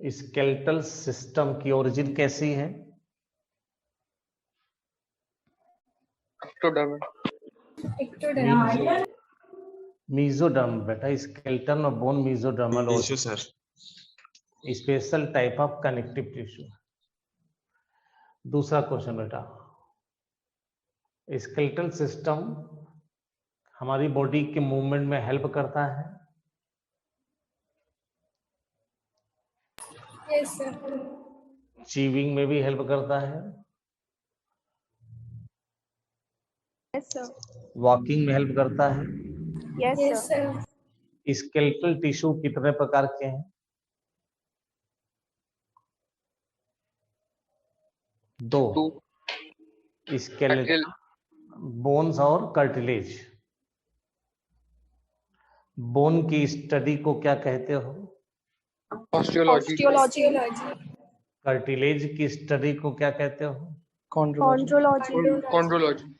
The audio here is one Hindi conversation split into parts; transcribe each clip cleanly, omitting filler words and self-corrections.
स्केलेटल सिस्टम की ओरिजिन कैसी है? मीजोडर्म बेटा, स्केलेटन और bone mesodermal sir. Special type of connective tissue. दूसरा क्वेश्चन बेटा, स्केलेटल सिस्टम हमारी बॉडी के मूवमेंट में हेल्प करता है? Yes sir. चीविंग में भी हेल्प करता है? Yes sir. वॉकिंग में हेल्प करता है? Yes sir. स्केलेटल टिश्यू कितने प्रकार के हैं? दो, स्केलेटल बोन्स और कार्टिलेज। बोन की स्टडी को क्या कहते हो? ऑस्टियोलॉजी। कार्टिलेज की स्टडी को क्या कहते हो? कॉन्ड्रोलॉजी।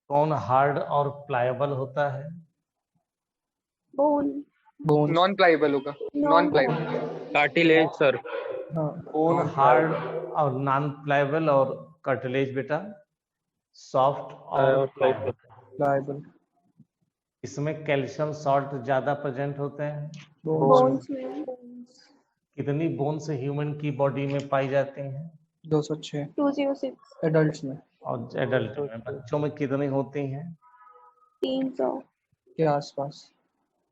कौन हार्ड और प्लायबल होता है? बोन। नॉन प्लाइबल होगा। Non pliable. Cartilage sir. कौन हार्ड और नॉन प्लायबल और कार्टिलेज बेटा सॉफ्ट और प्लायबल। इसमें कैल्शियम सॉल्ट ज्यादा प्रेजेंट होते हैं। बोन्स में कितनी बोन्स ह्यूमन की बॉडी में पाई जाती हैं? 206 206 एडल्ट्स में। और एडल्ट में? बच्चों में कितनी होती हैं? 300 के आसपास।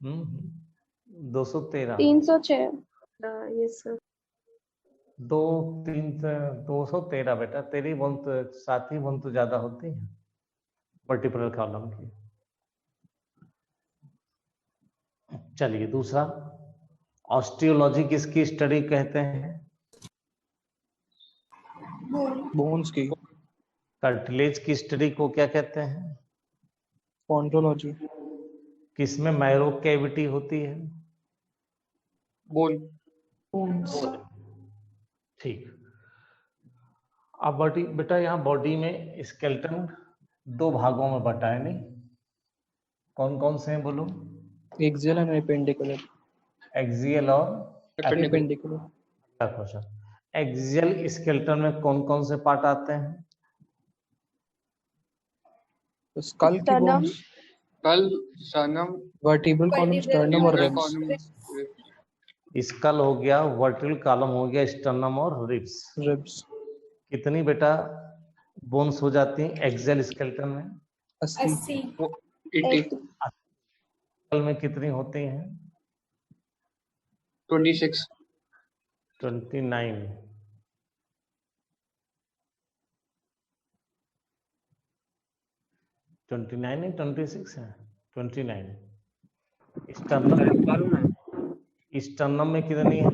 213। 306। Yes sir. 213 बेटा, तेरी बोन तो 7 ही बोन तो ज्यादा होती है वर्टिब्रल कॉलम की। चलिए दूसरा, ऑस्टियोलॉजी किसकी स्टडी कहते हैं? बोन्स की। कार्टिलेज की स्टडी को क्या कहते हैं? कॉन्ड्रोलॉजी। किसमें मैरो कैविटी होती है? बोन्स। ठीक। अब बॉडी बेटा, यहाँ बॉडी में स्केलेटन 2 भागों में बटा है नहीं? कौन कौन से हैं बोलो? Axial and appendicular. एक्सियल और एपेंडिकुलर। क्वेश्चन, एक्सियल स्केलेटन में कौन कौन से पार्ट आते हैं? स्कल की bones. Skull, sternum, vertebral column, sternum और रिब्स। स्कल हो गया, वर्टिब्रल कॉलम हो गया, स्टर्नम और रिब्स। कितनी बेटा बोन्स हो जाती हैं एक्सियल स्केलेटन में? 80। 80। स्कल में कितनी होती हैं? 26। 29। नहीं 26 है, 29। स्टर्नम में कितनी है?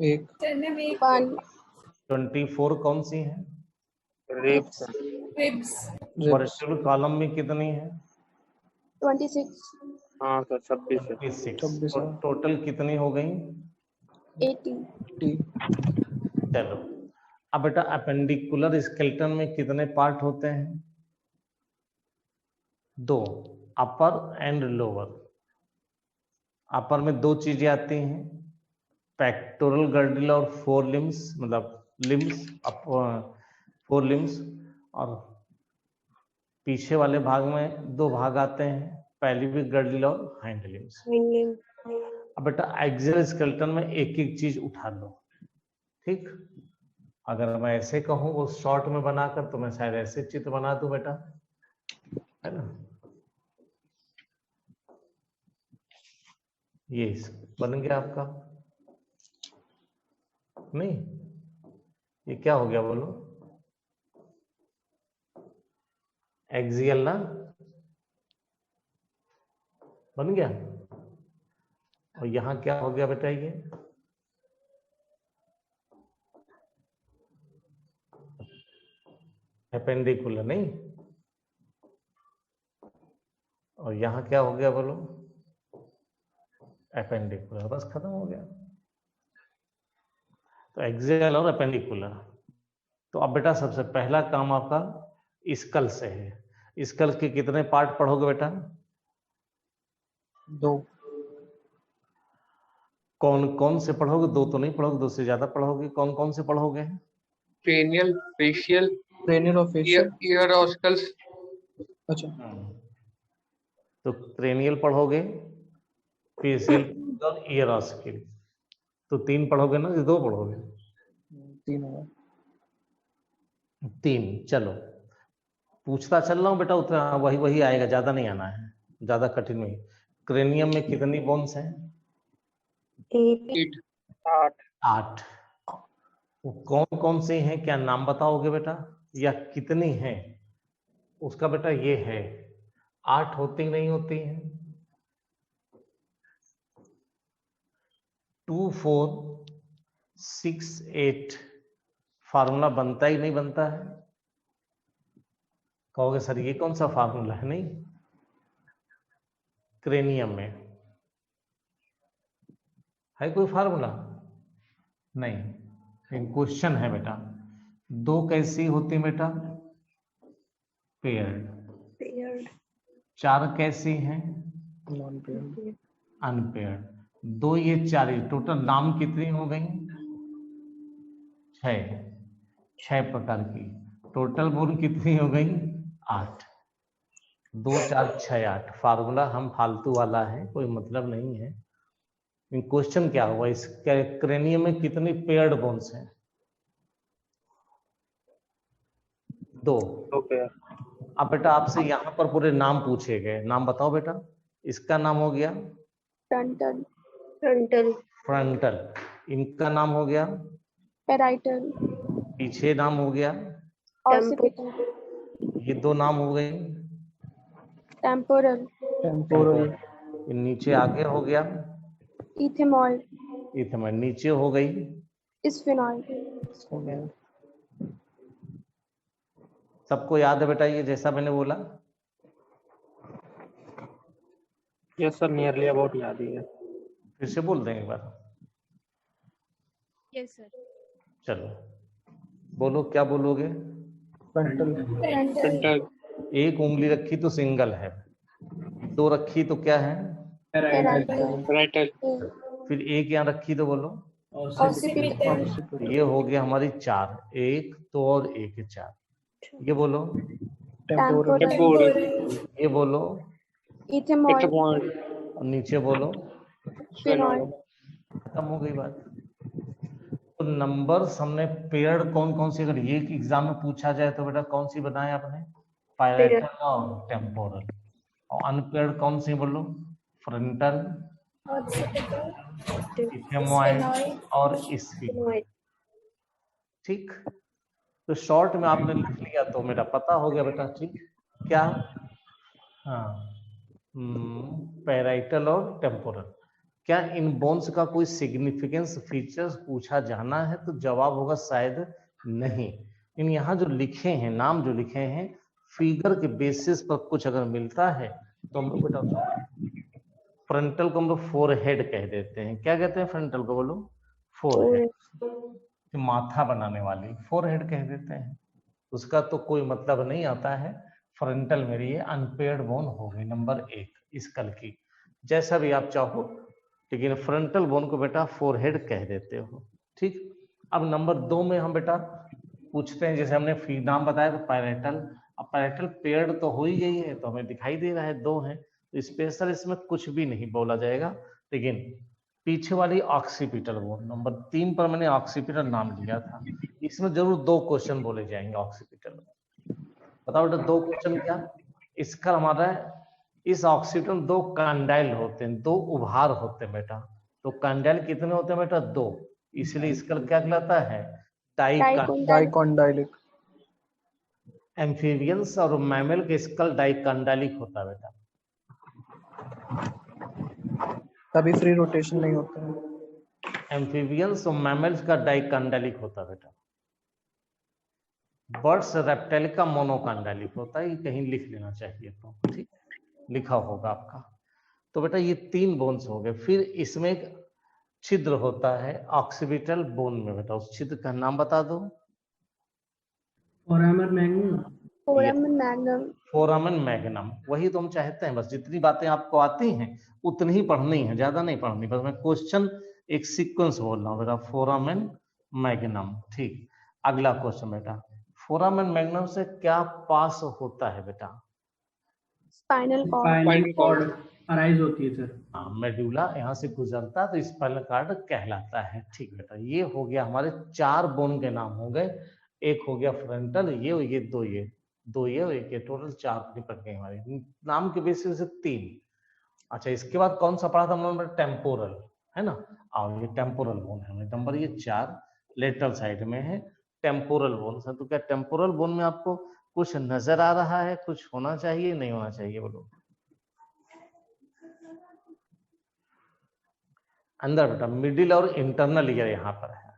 1। 24 कौन सी है? रिब्स। वर्टिब्रल कॉलम में कितनी है? 26। हाँ सर 26। और टोटल कितनी हो गई? 80। चलो अब बेटा, अपेंडिकुलर स्केलेटन में कितने पार्ट होते हैं? 2, अपर एंड लोअर। अपर में 2 चीजें आती हैं, पेक्टोरल गर्डिल और फोर लिम्स, मतलब लिम्स, 4 लिम्स। और पीछे वाले भाग में 2 भाग आते हैं, पेल्विक गर्डिल और हाइंड लिम्स। अब बेटा एक्सियल स्केलेटन में एक एक चीज उठा लो, ठीक? अगर मैं ऐसे कहूँ वो शॉर्ट में बनाकर, तो मैं शायद ऐसे चित्र बना दूं बेटा, है ना? ये बन गया आपका। नहीं, ये क्या हो गया बोलो? एक्सियल ना बन गया। और यहां क्या हो गया बेटा? ये एपेंडिकुलर नहीं? और यहां क्या हो गया बोलो? एपेंडिकुलर। बस खत्म हो गया। तो एक्सियल और एपेंडिकुलर। तो अब बेटा सबसे पहला काम आपका स्कल से है। स्कल के कितने पार्ट पढ़ोगे बेटा? 2। कौन कौन से पढ़ोगे? दो तो नहीं पढ़ोगे, दो से ज्यादा पढ़ोगे। कौन कौन से पढ़ोगे? cranial, facial, cranial और facial। ear oscles। अच्छा, तो क्रेनियल पढ़ोगे, फेशियल और ईयर ऑस्किल। तो 3 पढ़ोगे ना कि 2 पढ़ोगे? 3 होगा। 3। चलो पूछता चल रहा हूँ बेटा, उतना वही वही आएगा, ज्यादा नहीं आना है, ज्यादा कठिन नहीं। क्रेनियम में कितनी बोन्स हैं? 8। 8। वो कौन कौन से हैं, क्या नाम बताओगे बेटा, या कितनी हैं उसका बेटा ये है। 8 होती नहीं होती हैं? 2 4 6 8 फार्मूला बनता ही नहीं बनता है? कहोगे सर ये कौन सा फार्मूला है? नहीं, क्रेनियम में है कोई फार्मूला? नहीं, क्वेश्चन है बेटा। 2 कैसी होती बेटा? पेयर्ड। 4 कैसी हैं? Non paired. अनपेयर्ड। 2 ये 4, टोटल नाम कितनी हो गई? 6 प्रकार की। टोटल बोन कितनी हो गई? 8। 2 4 6 8। फार्मूला हम फालतू वाला है, कोई मतलब नहीं है। क्वेश्चन क्या हुआ, इस क्रेनियम में कितनी पेयर्ड बोन्स हैं? 2। अब बेटा आपसे यहाँ पर पूरे नाम पूछे गए, नाम बताओ बेटा। इसका नाम हो गया फ्रंटल। इनका नाम हो गया पैराइटल। पीछे नाम हो गया ऑसिपिटल। ये 2 नाम हो गए टेम्पोरल। नीचे आगे हो गया इथेमॉइड। नीचे हो गई इस्फेनॉइड। सबको याद है बेटा ये जैसा मैंने बोला? यस सर, नियरली अबाउट याद ही है। फिर से बोल दें एक बार। Yes sir. चलो बोलो, क्या बोलोगे? फ्रंटल। 1 उंगली रखी तो सिंगल है, 2 रखी तो क्या है? पैराइटल। फिर 1 यहाँ रखी तो बोलो ऑसिपिटल। ये हो गया हमारी 4। 1 2 और 1 4। ये बोलो टेम्पोरल। ये बोलो इथेमॉइड। और नीचे बोलो। फिनॉइड। खत्म हो गई बात। तो नंबर्स हमने पेयर्ड कौन कौन सी, अगर ये एग्जाम में पूछा जाए तो बेटा कौन सी बनाए आपने? पैराइटल और टेम्पोरल। और अनपेयर्ड कौन सी बोलो? फ्रंटल, इथेमॉइड और स्फीनॉइड। ठीक, तो शॉर्ट में आपने लिख लिया तो मेरा पता हो गया बेटा। ठीक, क्या? हाँ, पैराइटल और टेम्पोरल। क्या इन बोन्स का कोई सिग्निफिकेंस फीचर्स पूछा जाना है? तो जवाब होगा शायद नहीं। इन यहाँ जो लिखे हैं, नाम जो लिखे हैं, फिगर के बेसिस पर कुछ अगर मिलता है तो हम लोग बेटा फ्रंटल को हम लोग फोरहेड कह देते हैं। क्या कहते हैं फ्रंटल को? बोलो फोरहेड। माथा बनाने वाली फोरहेड कह देते हैं। उसका तो कोई मतलब नहीं आता है। फ्रंटल मेरी ये अनपेयर्ड बोन हो गई नंबर 1 स्कल की, जैसा भी आप चाहो, लेकिन फ्रंटल बोन को बेटा फोरहेड कह देते हो। ठीक, अब नंबर 2 में हम बेटा पूछते हैं, जैसे हमने नाम बताया तो पैराइटल। अब पैराइटल पेयर्ड तो हो ही गई है, तो हमें दिखाई दे रहा है 2 है, तो स्पेशल इसमें कुछ भी नहीं बोला जाएगा। लेकिन पीछे वाली ऑक्सीपिटल बोन नंबर 3 पर मैंने ऑक्सीपिटल नाम लिया था, इसमें जरूर 2 क्वेश्चन बोले जाएंगे ऑक्सीपिटल में। बताओ बेटा 2 क्वेश्चन क्या? इसका हमारा इस ऑक्सीपिटल में 2 कंडाइल होते हैं, 2 उभार होते हैं बेटा। तो कंडाइल कितने होते हैं बेटा? 2, इसलिए इसका क्या कहलाता है? डाइकॉन्डाइलिक। एम्फीबियंस और मैमल के स्कल डाइकॉन्डाइलिक होता है बेटा, तभी फ्री रोटेशन नहीं होता है। एम्फीबियंस और मैमल्स का डाइकॉन्डाइलिक होता है बेटा। बर्ड्स रेप्टाइल का मोनोकॉन्डाइलिक होता है, ये कहीं लिख लेना चाहिए तो ठीक लिखा होगा आपका। तो बेटा ये 3 बोन्स हो गए। फिर इसमें एक छिद्र होता है ऑक्सीपिटल बोन में बेटा, उस छिद्र का नाम बता दो। फोरामन मैग्नम। वही तो हम चाहते हैं, बस जितनी बातें आपको आती हैं उतनी ही पढ़नी है, ज्यादा नहीं पढ़नी। बस मैं क्वेश्चन एक सीक्वेंस बोल रहा हूँ बेटा, फोरामेन मैग्नम। ठीक, अगला क्वेश्चन बेटा, फोरामेन मैग्नम से क्या पास होता है बेटा? Spinal cord. Spinal cord arise होती है सर। हाँ, मेडुला यहाँ से गुजरता है तो स्पाइनल कॉर्ड कहलाता है। ठीक बेटा, ये हो गया हमारे 4 बोन के नाम हो गए। एक हो गया फ्रंटल, ये दो और एक ये, टोटल 4 निपट गए हमारे नाम के बेसिस से 3। अच्छा, इसके बाद कौन सा पढ़ा था हम लोगों ने? टेम्पोरल, है ना। और ये टेम्पोरल बोन है नंबर ये 4 लेटरल साइड में है टेम्पोरल बोन। तो क्या टेम्पोरल बोन में आपको कुछ नजर आ रहा है? कुछ होना चाहिए, नहीं होना चाहिए? बोलो। अंदर बेटा मिडिल और इंटरनल ईयर यहाँ पर है।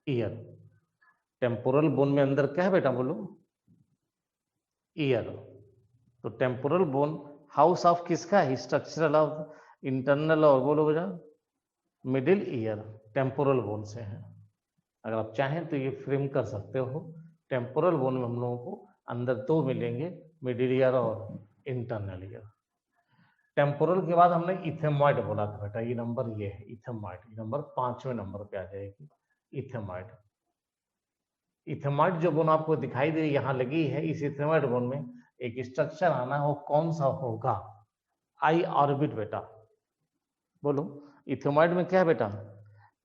ईयर, टेम्पोरल बोन में अंदर क्या है बेटा? बोलो। ईयर। तो टेम्पोरल बोन हाउस ऑफ किसका है? स्ट्रक्चरल ऑफ इंटरनल और बोलो बेटा मिडिल ईयर, टेम्पोरल बोन से है। अगर आप चाहें तो ये फ्रेम कर सकते हो। टेम्पोरल बोन में हम लोगों को अंदर 2 मिलेंगे, मिडिल ईयर और इंटरनल ईयर। टेम्पोरल के बाद हमने इथेमॉइड बोला था बेटा, ये नंबर ये है इथेमॉइड, ये नंबर 5वें नंबर पे आ जाएगी इथेमॉइड। इथेमॉइड जो बोन आपको दिखाई दे रही है यहाँ लगी है, इस इथेमॉइड बोन में एक स्ट्रक्चर आना है, वो कौन सा होगा? आई ऑर्बिट बेटा। बोलो, इथेमॉइड में क्या है बेटा?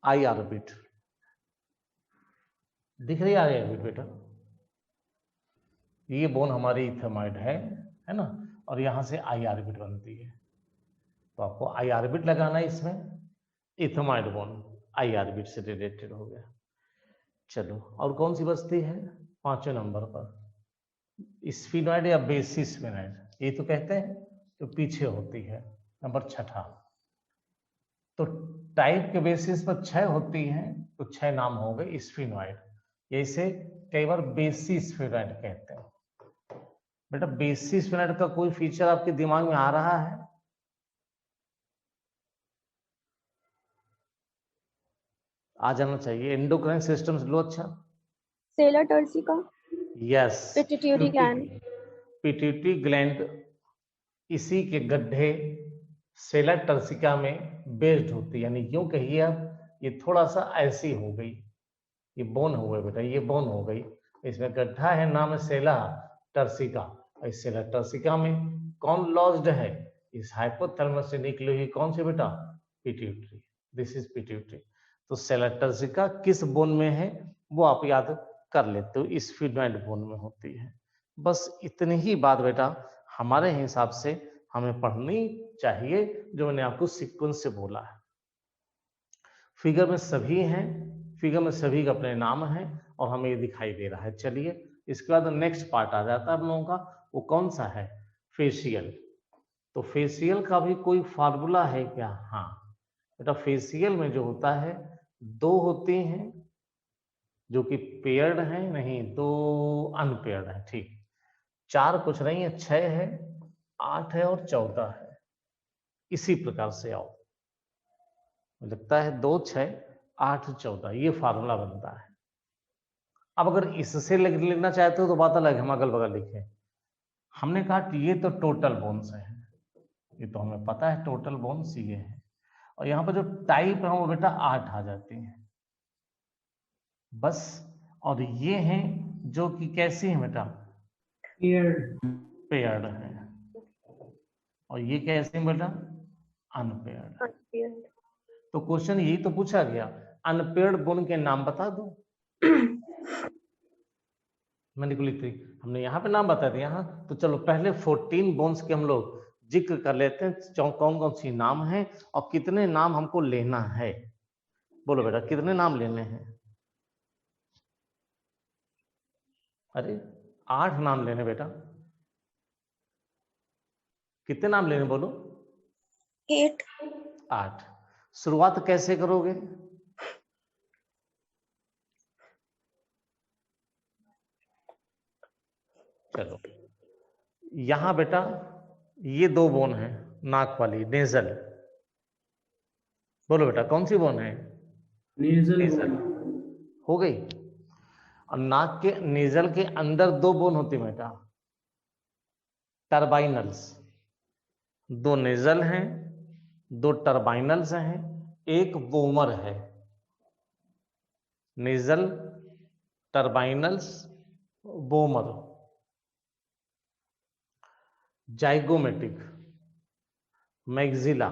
आई ऑर्बिट। दिख रही है आई ऑर्बिट बेटा? ये बोन हमारी इथेमॉइड है ना, और यहां से आई ऑर्बिट बनती है। तो आपको आई ऑर्बिट लगाना है इसमें। इथेमॉइड बोन आई ऑर्बिट से रिलेटेड हो गया। चलो, और कौन सी बचती है 5वें नंबर पर? स्फिनॉइड या बेसिस स्फिनॉइड, ये तो कहते हैं तो पीछे होती है, नंबर 6। तो टाइप के बेसिस पर 6 होती हैं, तो 6 नाम हो गए स्फिनॉइड। इसे कई बार बेसिस स्फिनॉइड कहते हैं। बेटा बेसिस स्फिनॉइड का कोई फीचर आपके दिमाग में आ रहा है? आ जाना चाहिए। एंडोक्राइन सिस्टम लो। अच्छा, seller turcica. Yes, pituitary gland. Pituitary gland इसी के गड्ढे सेलर टर्सिका में बेस्ड होती है। यानी यूं कहिए आप, ये थोड़ा सा ऐसी हो गई, ये बोन हो गई बेटा, ये बोन हो गई, इसमें गड्ढा है, नाम है सेला टर्सिका। इस सेला टर्सिका में कौन लॉज्ड है? इस हाइपोथैलेमस से निकली हुई कौन सी बेटा? पिट्यूटरी। This is pituitary. तो सेला टर्सिका किस बोन में है वो आप याद कर लेते हो, स्फिनॉइड बोन में होती है। बस इतनी ही बात बेटा हमारे हिसाब से हमें पढ़नी चाहिए, जो मैंने आपको सीक्वेंस से बोला है। फिगर में सभी हैं, फिगर में सभी का अपने नाम है और हमें ये दिखाई दे रहा है। चलिए, इसके बाद नेक्स्ट पार्ट आ जाता है हम लोगों का, वो कौन सा है? फेशियल। तो फेशियल का भी कोई फार्मूला है क्या? हाँ बेटा, फेशियल में जो होता है 2 होती हैं जो कि पेयर्ड है, नहीं 2 अनपेयर्ड है। ठीक, 4 कुछ नहीं है, 6 है, 8 है और 14 है। इसी प्रकार से आओ, लगता है 2, 6, 8, 14 ये फार्मूला बनता है। अब अगर इससे लिखना चाहते हो तो बात अलग है, हम अगल बगल लिखे। हमने कहा कि ये तो टोटल बोन्स है, ये तो हमें पता है टोटल बोन्स ये है, और यहाँ पर जो टाइप है वो बेटा 8 आ जाती हैं बस। और ये हैं जो कि कैसी है बेटा? पेयर्ड है। और ये कैसे हैं बेटा? अनपेयर्ड। तो क्वेश्चन यही तो पूछा गया, अनपेयर्ड बोन के नाम बता दो। मैंने को लिख दी, हमने यहाँ पे नाम बता दिया। हाँ, तो चलो पहले 14 बोन्स के हम लोग जिक्र कर लेते हैं, कौन कौन सी नाम है और कितने नाम हमको लेना है। बोलो बेटा, कितने नाम लेने हैं? अरे 8 नाम लेने बेटा। कितने नाम लेने बोलो? 8। शुरुआत कैसे करोगे? चलो, यहां बेटा ये 2 बोन है नाक वाली, नेजल। बोलो बेटा, कौन सी बोन है? नेजल हो गई। और नाक के नेजल के अंदर 2 बोन होती बेटा, टर्बाइनल्स। 2 नेजल हैं, 2 टर्बाइनल्स हैं, एक वोमर है, nasal, turbinals, vomer, zygomatic, maxilla,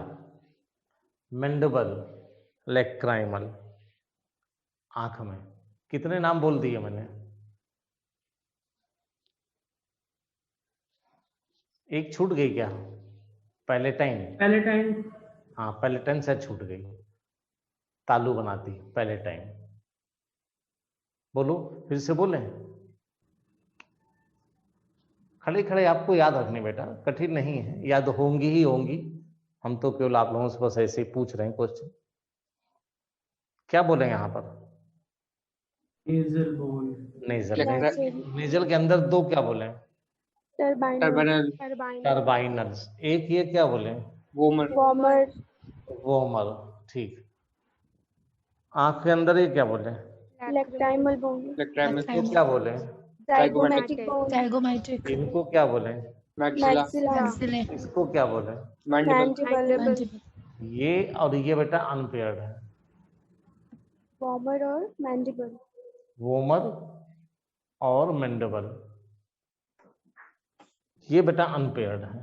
mandible, lacrimal. आंख में कितने नाम बोल दिए मैंने? एक छूट गई क्या? पैलेटाइन। हाँ, पैलेटाइन से छूट गई, तालू बनाती पैलेटाइन। बोलो, फिर से बोलें। खड़े खड़े आपको याद रखनी बेटा, कठिन नहीं है, याद होंगी ही होंगी। हम तो केवल आप लोगों से बस ऐसे ही पूछ रहे हैं क्वेश्चन। क्या बोले यहाँ पर? Nasal bone, nasal. Nasal, nasal के अंदर दो क्या बोले? turbinal, टर्बाइनल्स। एक ये क्या बोले? Vomer, warmer, vomer. ठीक। आंख के अंदर ये क्या बोले? lacrimal bone, लेक्राइमल, इसको क्या बोले? zygomatic bone, zygomatic, इनको क्या बोले? मैक्सिला, maxilla, इसको क्या बोले? मैंडिबल, mandible, ये और ये बेटा अनपेयर्ड है, warmer और mandible, वोमर और मैंडिबल। ये बेटा अनपेयर्ड है,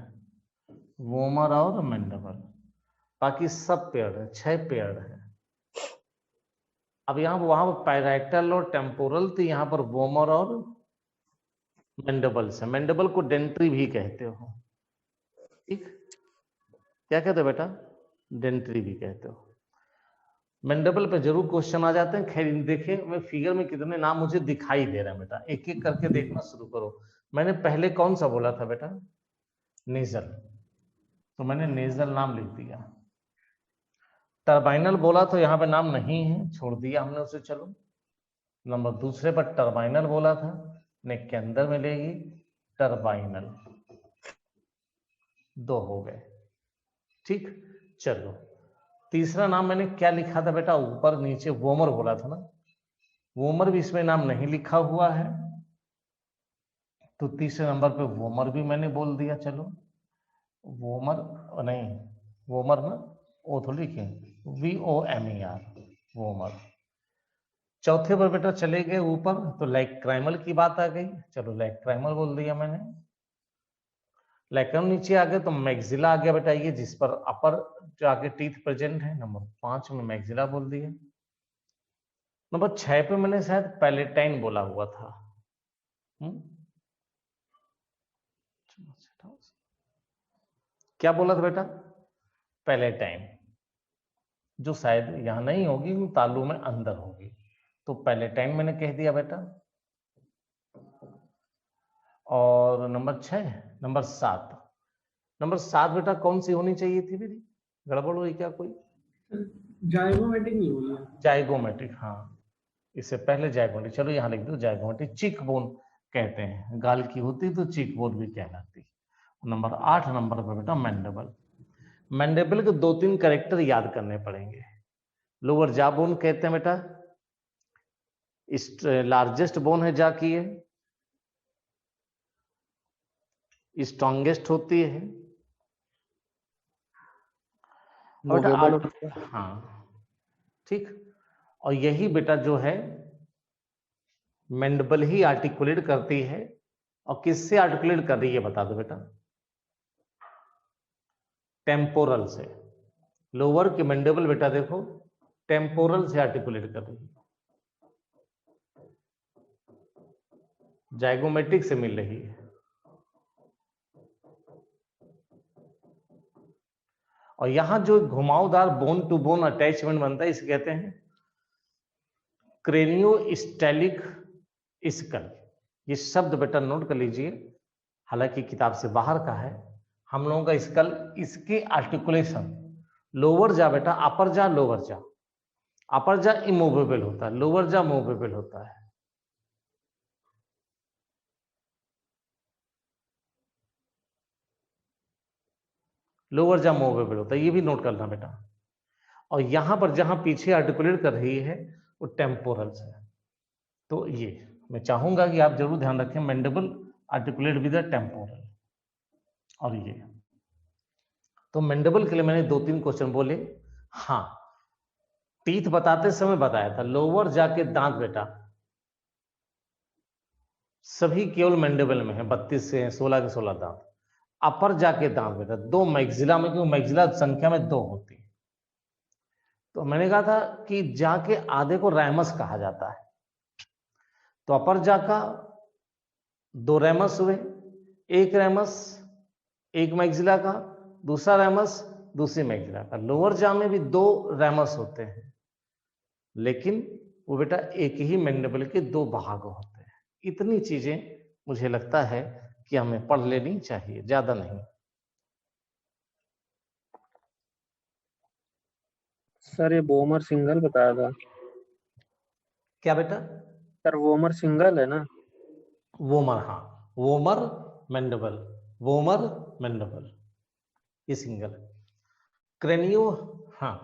वोमर और मैंडिबल। बाकी सब पेयर्ड है, 6 पेयर्ड है। अब यहाँ वहां पैराइटल और टेम्पोरल थी, यहाँ पर वोमर और मैंडिबल से। मैंडिबल को डेंट्री भी कहते हो, ठीक? क्या कहते हो बेटा? डेंट्री भी कहते हो। मैंडिबल पे जरूर क्वेश्चन आ जाते हैं। खैर देखिए, मैं फिगर में कितने नाम मुझे दिखाई दे रहे हैं बेटा, एक एक करके देखना शुरू करो। मैंने पहले कौन सा बोला था बेटा? नेजल, तो मैंने नेजल नाम लिख दिया। टर्बाइनल बोला तो यहाँ पे नाम नहीं है, छोड़ दिया हमने उसे। चलो नंबर दूसरे पर टर्बाइनल बोला था, नेक के अंदर मिलेगी टर्बाइनल। 2 हो गए, ठीक। चलो तीसरा नाम मैंने क्या लिखा था बेटा? ऊपर नीचे वोमर बोला था ना, वोमर भी इसमें नाम नहीं लिखा हुआ है, तो तीसरे नंबर पे वोमर भी मैंने बोल दिया। चलो वोमर नहीं, वोमर ना, ओ तो लिखे VOMER, वोमर। चौथे पर बेटा चले गए ऊपर, तो लेक्राइमल की बात आ गई। चलो लेक्राइमल बोल दिया मैंने। लेक्राइमल नीचे आ गए तो मैग्जिला आ गया बेटा, ये जिस पर अपर जो आगे टीथ प्रेजेंट है। नंबर 5 में मैग्जिला बोल दिया। नंबर 6 पे मैंने शायद पैलेटाइन बोला हुआ था। क्या बोला था बेटा? पैलेटाइन, जो शायद यहां नहीं होगी, तालू में अंदर होगी, तो पैलेटाइन मैंने कह दिया बेटा। और नंबर 6, नंबर 7, नंबर 7 बेटा कौन सी होनी चाहिए थी मेरी? गड़बड़ हुई क्या कोई? जाइगोमेटिक नहीं हुई है। जाइगोमेटिक, हाँ, इससे पहले जाइगोमेटिक। चलो यहाँ लिख दो जाइगोमेटिक। चिक बोन कहते हैं, गाल की होती तो चिक बोन भी कहलाती। नंबर 8 नंबर पर बेटा मैंडिबल। मैंडिबल के 2-3 कैरेक्टर याद करने पड़ेंगे। लोअर जा बोन कहते हैं बेटा, लार्जेस्ट बोन है जा की, है स्ट्रॉन्गेस्ट होती है, और हाँ ठीक। और यही बेटा जो है मैंडिबल ही आर्टिकुलेट करती है। और किससे आर्टिकुलेट कर रही है बता दो बेटा? टेम्पोरल से। लोअर की मैंडिबल बेटा देखो टेम्पोरल से आर्टिकुलेट कर रही है, जाइगोमेटिक से मिल रही है। और यहां जो घुमावदार बोन टू बोन अटैचमेंट बनता है इसे कहते हैं क्रेनियोस्टेलिक स्कल। ये शब्द बेटा नोट कर लीजिए, हालांकि किताब से बाहर का है। हम लोगों का स्कल, इसके आर्टिकुलेशन लोअर जा बेटा, अपर जा लोअर जा। अपर जा इमूवेबल होता है, लोअर जा मूवेबल होता है। लोअर जा मूवेबल होता है, ये भी नोट करना बेटा। और यहां पर जहां पीछे आर्टिकुलेट कर रही है वो टेम्पोरल्स है। तो ये मैं चाहूंगा कि आप जरूर ध्यान रखें, mandible articulate with the temporal. और ये तो मैंडिबल के लिए मैंने 2-3 क्वेश्चन बोले। हाँ, टीथ बताते समय बताया था, लोअर जाके दांत बेटा सभी केवल मैंडिबल में है, 32 से 16 के 16 दांत। अपर जाके दांत बेटा दो मैक्सिला में, क्यों मैक्सिला संख्या में 2 होती है। तो मैंने कहा था कि जाके आधे को रैमस कहा जाता है। तो अपर जाका 2 रैमस हुए, एक रैमस एक मैक्सिला का, दूसरा रैमस दूसरी मैक्सिला का। लोअर जा में भी 2 रैमस होते हैं, लेकिन वो बेटा एक ही मैंडिबल के 2 भाग होते हैं। इतनी चीजें मुझे लगता है कि हमें पढ़ लेनी चाहिए, ज्यादा नहीं। सर ये वोमर सिंगल बताया था। क्या बेटा? सर वोमर सिंगल है ना? वोमर, हाँ वोमर मैंडिबल, वोमर मैंडिबल ये सिंगल। क्रेनियो, हाँ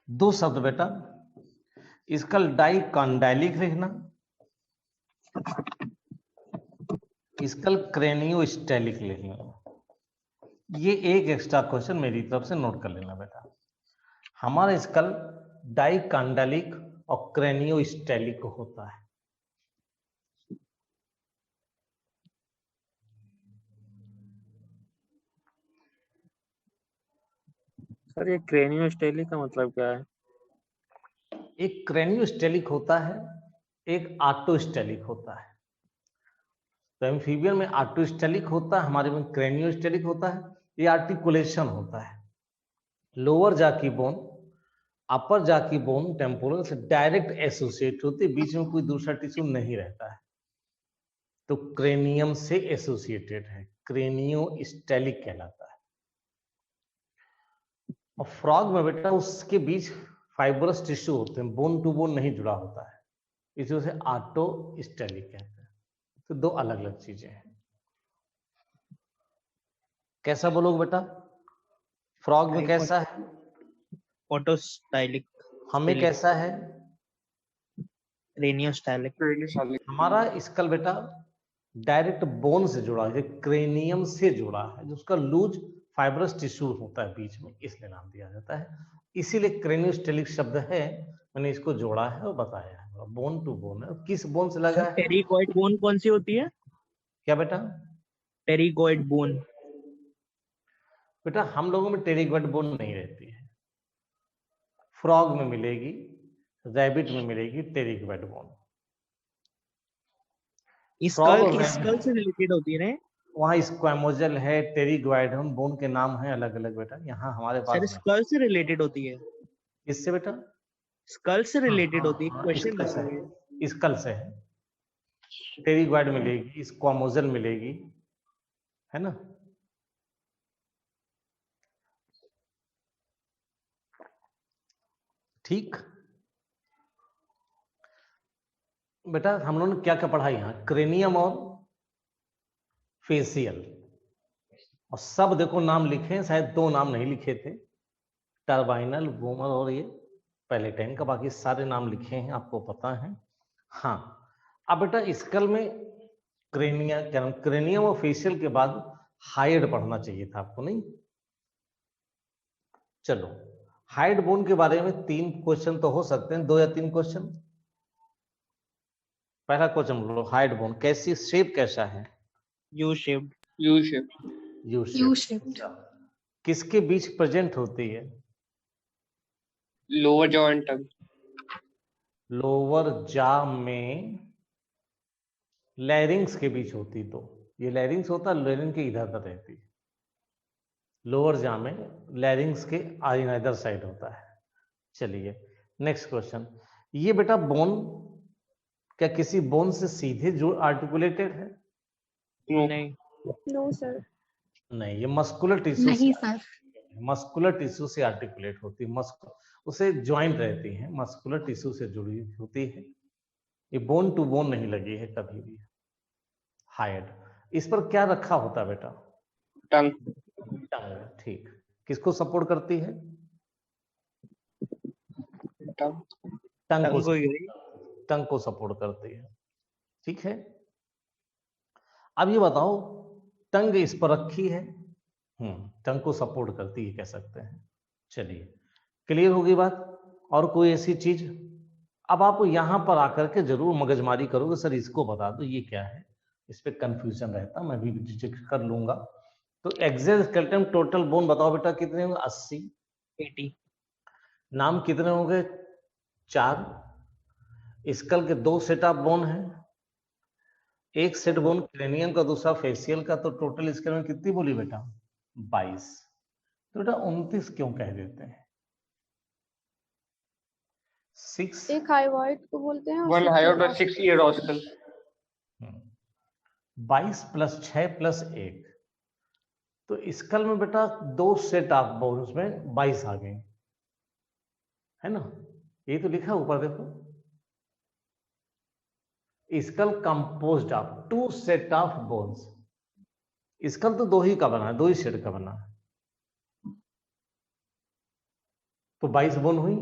2 शब्द बेटा, इसका डाइकॉन्डाइलिक लिखना, इसका क्रेनियोस्टेलिक लिखना। ये एक एक्स्ट्रा क्वेश्चन मेरी तरफ से नोट कर लेना बेटा। हमारा स्कल डाइकॉन्डाइलिक और क्रेनियोस्टेलिक होता है। सर ये क्रेनियोस्टेलिक का मतलब क्या है? एक क्रेनियोस्टेलिक होता है, एक आर्टोस्टेलिक होता है। तो एम्फीबियन में आर्टोस्टेलिक होता है, हमारे में क्रेनियोस्टेलिक होता है। ये आर्टिकुलेशन होता है। लोअर जा की बोन अपर जा की बोन टेम्पोरल से डायरेक्ट एसोसिएट होती है, बीच में कोई दूसरा टिश्यू नहीं रहता है, तो क्रेनियम से एसोसिएटेड है, क्रेनियोस्टेलिक कहलाता है। और फ्रॉग में बेटा उसके बीच फाइब्रस टिश्यू होते हैं, बोन टू बोन नहीं जुड़ा होता है, इसी वजह से आर्टोस्टेलिक कहते हैं। तो 2 अलग अलग चीजें हैं। कैसा बोलोगे बेटा? फ्रॉग में कैसा है? ऑटोस्टाइलिक। हमें कैसा है? क्रेनियोस्टाइलिक। हमारा स्कल बेटा डायरेक्ट बोन से जुड़ा है, क्रेनियम से जुड़ा है, जो उसका लूज फाइब्रस टिश्यू होता है बीच में, इसलिए नाम दिया जाता है। इसीलिए क्रेनियोस्टेलिक शब्द है, मैंने इसको जोड़ा है और बताया है। बोन टू बोन है, किस बोन से लगा है? टेरिगॉइड बोन कौन सी होती है? क्या बेटा? Pterygoid bone. बेटा हम लोगों में टेरिगॉइड बोन नहीं रहती है, फ्रॉग में मिलेगी, रैबिट में मिलेगी टेरिगॉइड बोन। स्कल से रिलेटेड होती है ना? वहाँ स्क्वैमोजल है, टेरिगॉइडन बोन के नाम है अलग अलग बेटा, यहाँ हमारे पास सर स्कल से रिलेटेड होती है। किससे बेटा? स्कल से रिलेटेड होती है, हाँ, क्वेश्चन स्कल लग से रहा है। है, स्कल से है। टेरिगॉइड मिलेगी, स्क्वैमोजल मिलेगी, है ना? ठीक बेटा, हम लोगों ने क्या क्या पढ़ा यहाँ? क्रेनियम और फेसियल, और सब देखो नाम लिखे, शायद 2 नाम नहीं लिखे थे, टर्बाइनल, वोमर और ये पहले टैंक का, बाकी सारे नाम लिखे हैं, आपको पता है। हाँ अब बेटा स्कल में क्रेनियम और फेशियल के बाद हाइड पढ़ना चाहिए था आपको, नहीं? चलो हाइड बोन के बारे में 3 क्वेश्चन तो हो सकते हैं, 2 या 3 क्वेश्चन। पहला क्वेश्चन बोलो, हाइड बोन कैसी, शेप कैसा है? U shaped. U shape. U shape. किसके बीच प्रेजेंट होती है? Lower jaw and tongue. Lower जा में लैरिंग्स के बीच होती, तो ये लैरिंग्स होता है, लैरिंग के इधर उधर रहती है। लोअर जा में लैरिंग्स के इधर साइड होता है। चलिए नेक्स्ट क्वेश्चन, ये बेटा बोन क्या किसी बोन से सीधे जुड़ आर्टिकुलेटेड है? नहीं। No, sir. नहीं, ये मस्कुलर टिश्यू नहीं सर। मस्कुलर टिश्यू से आर्टिकुलेट होती है, उसे ज्वाइंट रहती है, मस्कुलर टिश्यू से जुड़ी होती है। ये बोन टू बोन नहीं लगी है कभी भी। हाइड, इस पर क्या रखा होता है बेटा? टंग। टंग, ठीक। किसको सपोर्ट करती है? टंग। टंग को सपोर्ट करती है, ठीक है। अब ये बताओ, टंग इस पर रखी है, टंग को सपोर्ट करती है कह सकते हैं। चलिए क्लियर होगी बात? और कोई ऐसी चीज? अब आप यहां पर आकर के जरूर मगजमारी करोगे, सर इसको बता दो ये क्या है, इस पे कंफ्यूजन रहता, मैं भी डिटेक्ट कर लूंगा। तो एक्सोस्केलेटन टोटल बोन बताओ बेटा कितने होंगे? 80। 80। नाम कितने होंगे? 4। स्कल के 2 सेट ऑफ बोन है, एक सेट बोन क्रेनियम का, दूसरा फेशियल का, तो टोटल स्केल में कितनी बोली बेटा? 22। तो बेटा 29 क्यों कह देते हैं? 6। एक हाइवॉइड को बोलते हैं और 1 six hyoid और ear 6 ear oscal. 22 + 6 + 1, तो स्कल में बेटा 2 सेट ऑफ बोन्स में 22 आ गए, है ना? ये तो लिखा ऊपर देखो, skull composed of 2 set of bones. Skull तो 2 ही का बना है, 2 ही सेट का बना है, तो 22 बोन हुई।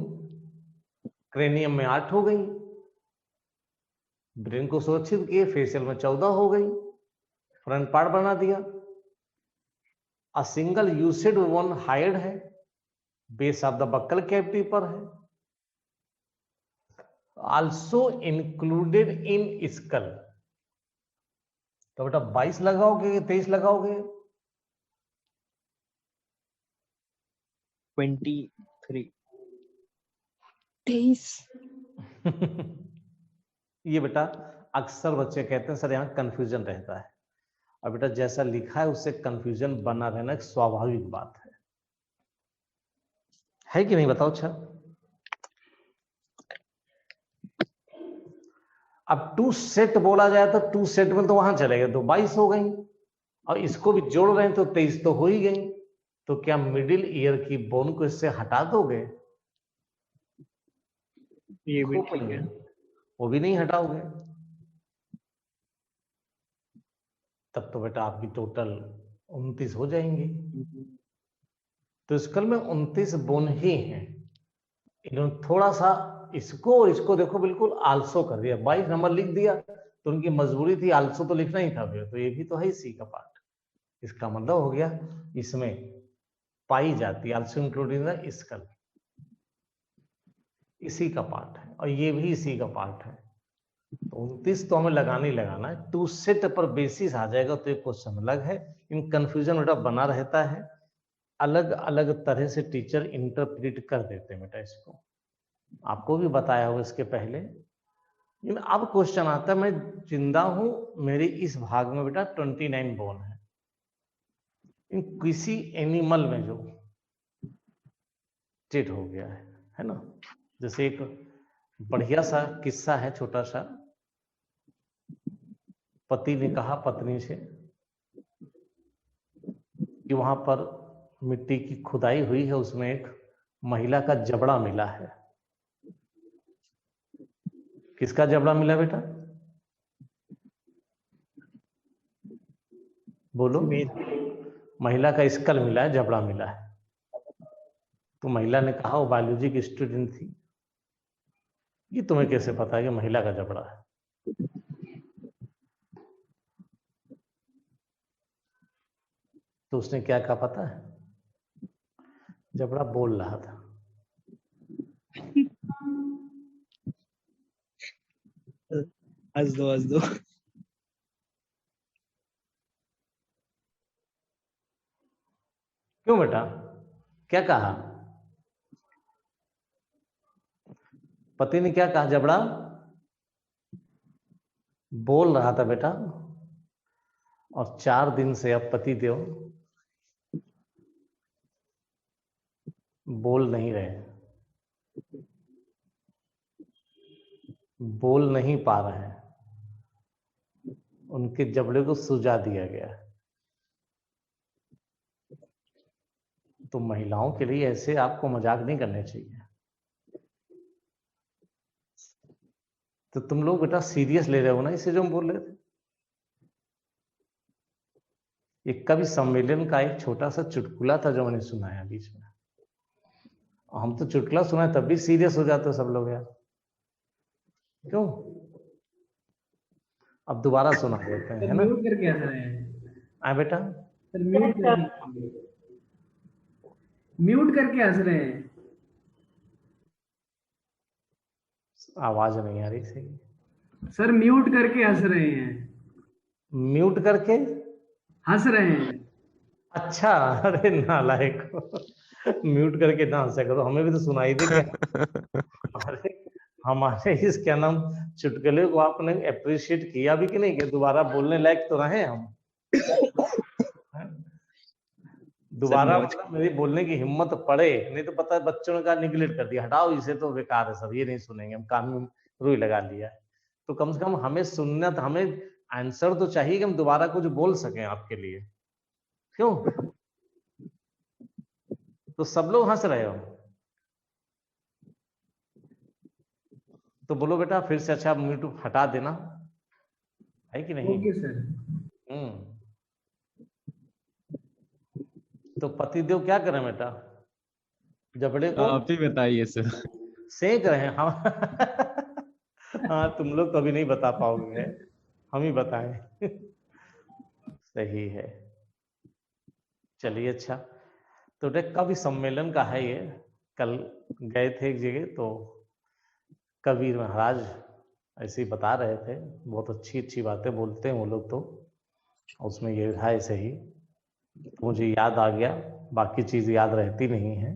क्रेनियम में 8 हो गई, ब्रेन को सुरक्षित किए, फेशियल में 14 हो गई, फ्रंट पार्ट बना दिया। अ सिंगल यूसेड वन हाइड है, base of the buccal cavity पर है, आल्सो इंक्लूडेड इन स्कल। तो बेटा 22 लगाओगे, 23 लगाओगे? 23। 23। ये बेटा अक्सर बच्चे कहते हैं सर यहाँ कंफ्यूजन रहता है, और बेटा जैसा लिखा है उससे कंफ्यूजन बना रहना एक स्वाभाविक बात है कि नहीं? बताओ। अच्छा, अब 2 सेट बोला जाए तो 2 सेट में तो वहां चले गए, तो 22 हो गई, और इसको भी जोड़ रहे हैं तो 23 तो हो ही गई। तो क्या मिडिल ईयर की बोन को इससे हटा दोगे? ये भी ठीक है। वो भी नहीं हटाओगे, तब तो बेटा आपकी टोटल 29 हो जाएंगी। तो स्कल में 29 बोन ही हैं, इन्होंने थोड़ा सा इसको और इसको देखो बिल्कुल आल्सो कर दिया, 22 नंबर लिख दिया, तो उनकी मजबूरी थी, आल्सो तो लिखना ही था फिर, तो ये भी तो है सी का पार्ट। इसका मतलब हो गया इसमें पाई जाती आल्सो इंक्लूडिंग द स्कल, इसी का पार्ट है, और ये भी इसी का पार्ट है। तो 29 तो हमें लगाना ही लगाना है, 2 सेट पर बेसिस आ जाएगा तो एक क्वेश्चन अलग है। इन कंफ्यूजन बेटा बना रहता है, अलग अलग तरह से टीचर इंटरप्रेट कर देते हैं बेटा इसको, आपको भी बताया होगा इसके पहले। लेकिन अब क्वेश्चन आता है, मैं जिंदा हूं, मेरी इस भाग में बेटा 29 बोन है, इन किसी एनिमल में जो डेड हो गया है ना? जैसे एक बढ़िया सा किस्सा है छोटा सा, पति ने कहा पत्नी से कि वहां पर मिट्टी की खुदाई हुई है, उसमें एक महिला का जबड़ा मिला है। किसका जबड़ा मिला बेटा? बोलो। महिला का स्कल मिला है, जबड़ा मिला है। तो महिला ने कहा, वो बायोलॉजी की स्टूडेंट थी, ये तुम्हें कैसे पता है कि महिला का जबड़ा है? तो उसने क्या कहा पता है? जबड़ा बोल रहा था। हंस दो हंस दो। क्यों बेटा, क्या कहा? पति ने क्या कहा? जबड़ा बोल रहा था बेटा, और 4 दिन से अब पति देव बोल नहीं रहे, बोल नहीं पा रहे हैं, उनके जबड़े को सुझा दिया गया। तो महिलाओं के लिए ऐसे आपको मजाक नहीं करने चाहिए। तो तुम लोग बेटा सीरियस ले रहे हो ना इसे जो हम बोल रहे थे? ये कवि सम्मेलन का एक छोटा सा चुटकुला था जो मैंने सुनाया बीच में। हम तो चुटकुला सुनाए तब भी सीरियस हो जाते हो सब लोग यार, क्यों? अब दोबारा सुना देते हैं, है ना? म्यूट करके हंस रहे हैं आए बेटा, सर, म्यूट करके हंस रहे हैं। आवाज नहीं आ रही सही। सर म्यूट करके हंस रहे हैं। म्यूट करके हंस रहे हैं। अच्छा, अरे नालायक म्यूट करके ना हंसा करो, हमें भी तो सुनाई दे क्या। अरे हमारे इस क्या नाम चुटकुले को आपने अप्रिशिएट किया भी कि नहीं, कि दोबारा बोलने लायक तो रहे हम। दोबारा मौज- मतलब मेरी बोलने की हिम्मत पड़े, नहीं तो पता है बच्चों ने कहा निगलेक्ट कर दिया, हटाओ इसे तो बेकार है सब, ये नहीं सुनेंगे हम, कान में रुई लगा लिया है। तो कम से कम हमें सुनना, तो हमें आंसर तो चाहिए कि हम दोबारा कुछ बोल सकें आपके लिए, क्यों। तो सब लोग हंस रहे हो, तो बोलो बेटा फिर से, अच्छा म्यूट हटा देना, है कि नहीं। Okay sir. तो पतिदेव क्या करें बेटा, जबड़े को आप ही बताइए सर। सेक रहे हैं हम। हाँ तुम लोग कभी नहीं बता पाओगे, हम ही बताएं। सही है, चलिए अच्छा। तो बेटा कवि सम्मेलन का है ये, कल गए थे एक जगह, तो कबीर महाराज ऐसे ही बता रहे थे, बहुत अच्छी अच्छी बातें बोलते हैं वो लोग, तो उसमें ये था ऐसे ही, तो मुझे याद आ गया, बाकी चीज याद रहती नहीं है,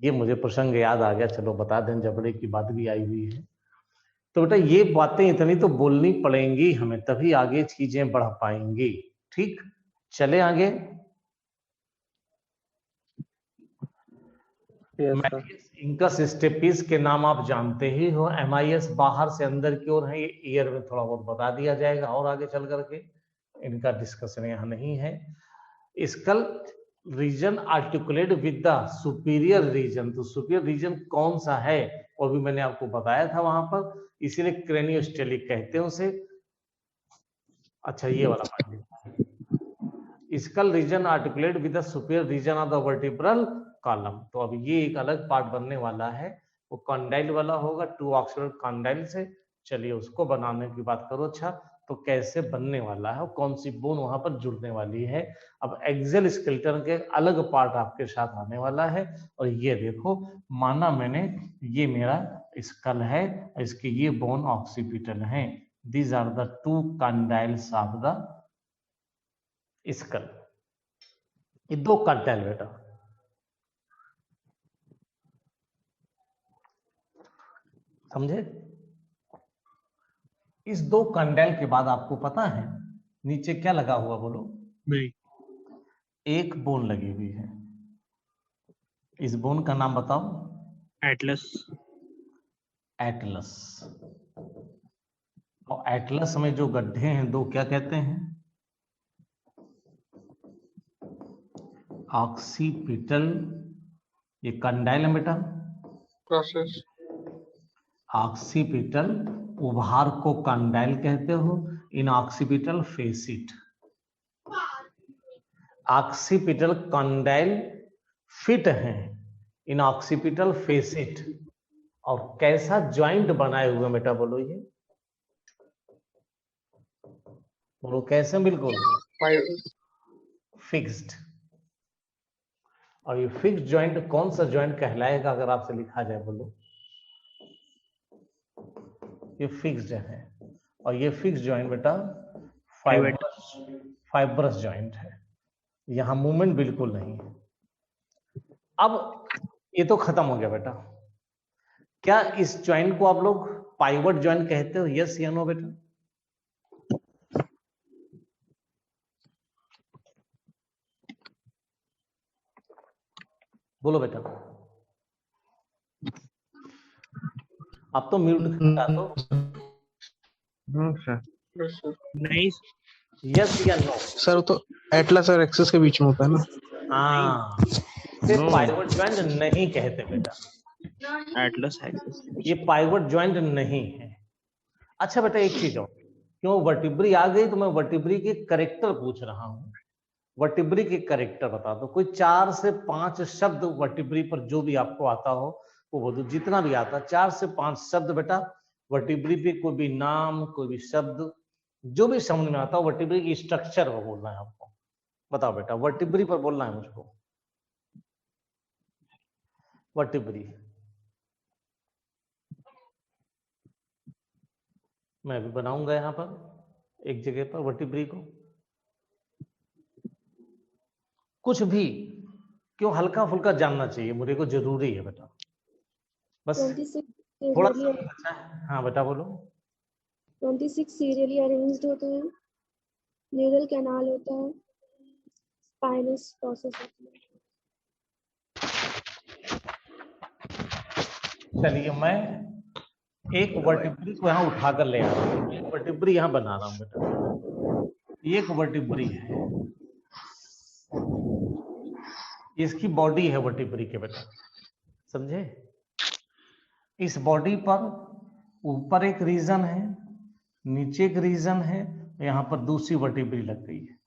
ये मुझे प्रसंग याद आ गया, चलो बता दें, जबड़े की बात भी आई हुई है। तो बेटा ये बातें इतनी तो बोलनी पड़ेंगी हमें, तभी आगे चीजें बढ़ पाएंगी। ठीक, चले आगे। इंकस स्टेपिस के नाम आप जानते ही हो, MIS बाहर से अंदर की ओर है, ये ईयर में थोड़ा बहुत बता दिया जाएगा और आगे चल करके, इनका डिस्कशन यहाँ नहीं है। Skull region articulate with the superior region, तो सुपीरियर रीजन कौन सा है वो भी मैंने आपको बताया था वहां पर, इसीलिए क्रेनियोस्टेलिक कहते हैं उसे। अच्छा ये वाला part, skull region articulate with the superior region of the vertebral column, तो अब ये एक अलग पार्ट बनने वाला है, वो कॉन्डाइल वाला होगा, 2 ऑक्सीजन कॉन्डाइल से। चलिए उसको बनाने की बात करो। अच्छा तो कैसे बनने वाला है, कौन सी बोन वहां पर जुड़ने वाली है। अब एक्सेल स्केलेटन के अलग पार्ट आपके साथ आने वाला है, और ये देखो, माना मैंने ये मेरा स्कल है, इसके ये बोन ऑक्सीपिटल है, these are the 2 condyles of the skull, ये 2 कॉन्डाइल बेटा, समझे। इस 2 कंडाइल के बाद आपको पता है नीचे क्या लगा हुआ, बोलो। नहीं। एक बोन लगी हुई है, इस बोन का नाम बताओ। एटलस। एटलस। और एटलस में जो गड्ढे हैं 2, क्या कहते हैं, ऑक्सीपिटल, ये कंडाइल है बेटा, प्रोसेस, ऑक्सीपिटल उभार को कंडाइल कहते हो, in occipital facet, occipital condyle fit हैं, इन ऑक्सीपिटल फेसिट, और कैसा ज्वाइंट बनाए हुए बेटा, बोलो ये, बोलो कैसे, बिल्कुल फिक्स्ड। और ये फिक्स्ड ज्वाइंट कौन सा ज्वाइंट कहलाएगा अगर आपसे लिखा जाए, बोलो। ये फिक्स्ड है, और ये फिक्स्ड ज्वाइंट बेटा फाइब्रस ज्वाइंट है, यहां मूवमेंट बिल्कुल नहीं है। अब ये तो खत्म हो गया बेटा, क्या इस ज्वाइंट को आप लोग पाइवट ज्वाइंट कहते हो, यस या नो बेटा। बोलो बेटा, आप तो म्यूट करता तो, नहीं यस या नो। सर तो एटलस और एक्सिस के बीच में होता है ना। हाँ, सिर्फ पाइवट ज्वाइंट नहीं कहते बेटा, एटलस है। ये पाइवट ज्वाइंट नहीं है। अच्छा बेटा एक चीज और, क्यों वर्टिब्री आ गई तो मैं वर्टिब्री के करेक्टर पूछ रहा हूं, वर्टिब्री के करेक्टर बता दो, कोई 4 से 5 शब्द वर्टिब्री पर जो भी आपको आता हो वो बोलो, जितना भी आता, 4 से 5 शब्द बेटा वर्टिब्री पे, कोई भी नाम, कोई भी शब्द, जो भी समझ में आता हो वर्टिब्री की स्ट्रक्चर वो बोलना है आपको। बताओ बेटा, वर्टिब्री पर बोलना है मुझको, वर्टिब्री। मैं अभी बनाऊंगा यहाँ पर एक जगह पर वर्टिब्री को। कुछ भी क्यों हल्का फुल्का जानना चाहिए, मुझे को जरूरी है बेटा, बस 26 थोड़ा serially सा बचा है। हाँ बेटा बोलो। 26 सीरियली अरेंज्ड होते हैं, न्यूरल कैनाल होता है, स्पाइनस प्रोसेस होती है। चलिए मैं एक वर्टिब्री को यहाँ उठाकर ले आ रहा हूँ, एक वर्टिब्री यहाँ बना रहा हूँ बेटा। एक वर्टिब्री है, इसकी बॉडी है वर्टिब्री के बेटा, समझे? इस बॉडी पर ऊपर एक रीजन है, नीचे एक रीजन है, यहाँ पर दूसरी वर्टिब्री लग गई है।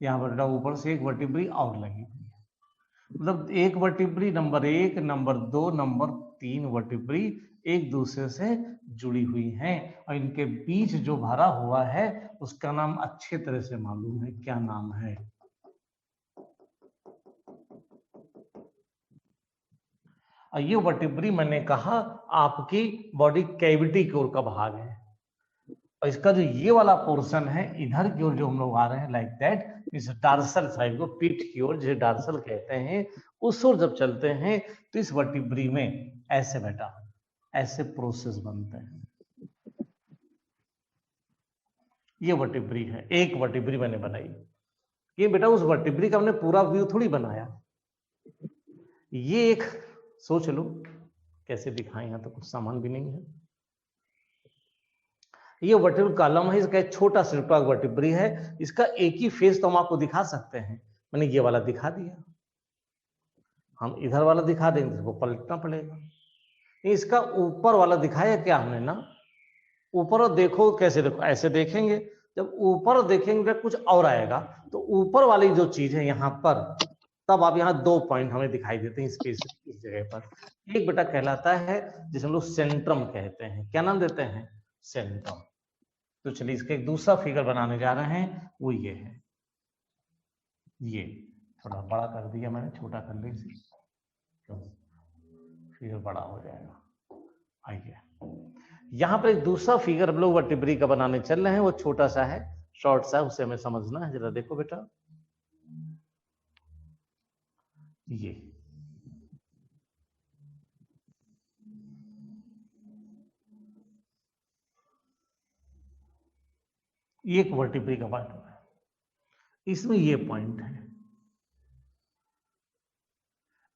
यहाँ पर ऊपर से एक वर्टिब्री और लगी हुई है, मतलब एक vertebrae number 1, number 2, number 3 vertebrae एक दूसरे से जुड़ी हुई हैं और इनके बीच जो भरा हुआ है उसका नाम अच्छे तरह से मालूम है, क्या नाम है? और ये वर्टिब्री मैंने कहा आपकी बॉडी कैविटी की ओर का भाग है, और इसका जो ये वाला पोर्शन है इधर की ओर जो हम लोग आ रहे हैं लाइक दैट, इस डार्सल साइड को पीठ की ओर जिसे डार्सल कहते हैं, उस ओर जब चलते हैं तो इस वर्टिब्री में ऐसे बेटा ऐसे प्रोसेस बनते हैं। ये वर्टिब्री है, एक वर्टिब्री मैंने बनाई। ये बेटा उस वर्टिब्री का हमने पूरा व्यू थोड़ी बनाया, ये एक सोच लो कैसे दिखाएं, यहाँ तो कुछ सामान भी नहीं है। ये वर्टिब्रल कॉलम है, इसका एक छोटा सा वर्टिब्री है, इसका एक ही फेस तो हम आपको दिखा सकते हैं, मैंने ये वाला दिखा दिया, हम इधर वाला दिखा देंगे इसको पलटना पड़ेगा। इसका ऊपर वाला दिखाया क्या हमने ना, ऊपर देखो कैसे, देखो ऐसे देखेंगे, जब ऊपर देखेंगे कुछ और आएगा, तो ऊपर वाली जो चीज है यहाँ पर, तब आप यहाँ 2 पॉइंट हमें दिखाई देते हैं इस जगह पर। एक बेटा कहलाता है जिसे हम लोग सेंट्रम कहते हैं, क्या नाम देते हैं? सेंट्रम। तो चलिए इसका एक दूसरा फिगर बनाने जा रहे हैं, वो ये है, ये थोड़ा बड़ा कर दिया मैंने, छोटा कर ली फिगर बड़ा हो जाएगा। आइए यहाँ पर एक दूसरा फिगर हम लोग वर्टिब्री का बनाने चल रहे हैं, वो छोटा सा है, शॉर्ट सा, उसे हमें समझना है। जरा देखो बेटा, ये एक वर्टिब्री का पार्ट है, इसमें ये पॉइंट है,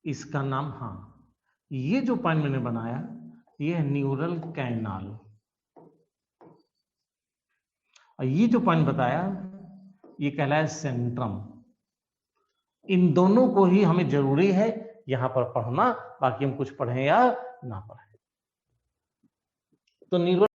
इसका नाम, हाँ ये जो पॉइंट मैंने बनाया ये है न्यूरल कैनाल, और ये जो पॉइंट बताया ये कहलाया सेंट्रम। इन दोनों को ही हमें जरूरी है यहां पर पढ़ना, बाकी हम कुछ पढ़ें या ना पढ़ें। तो न्यूरल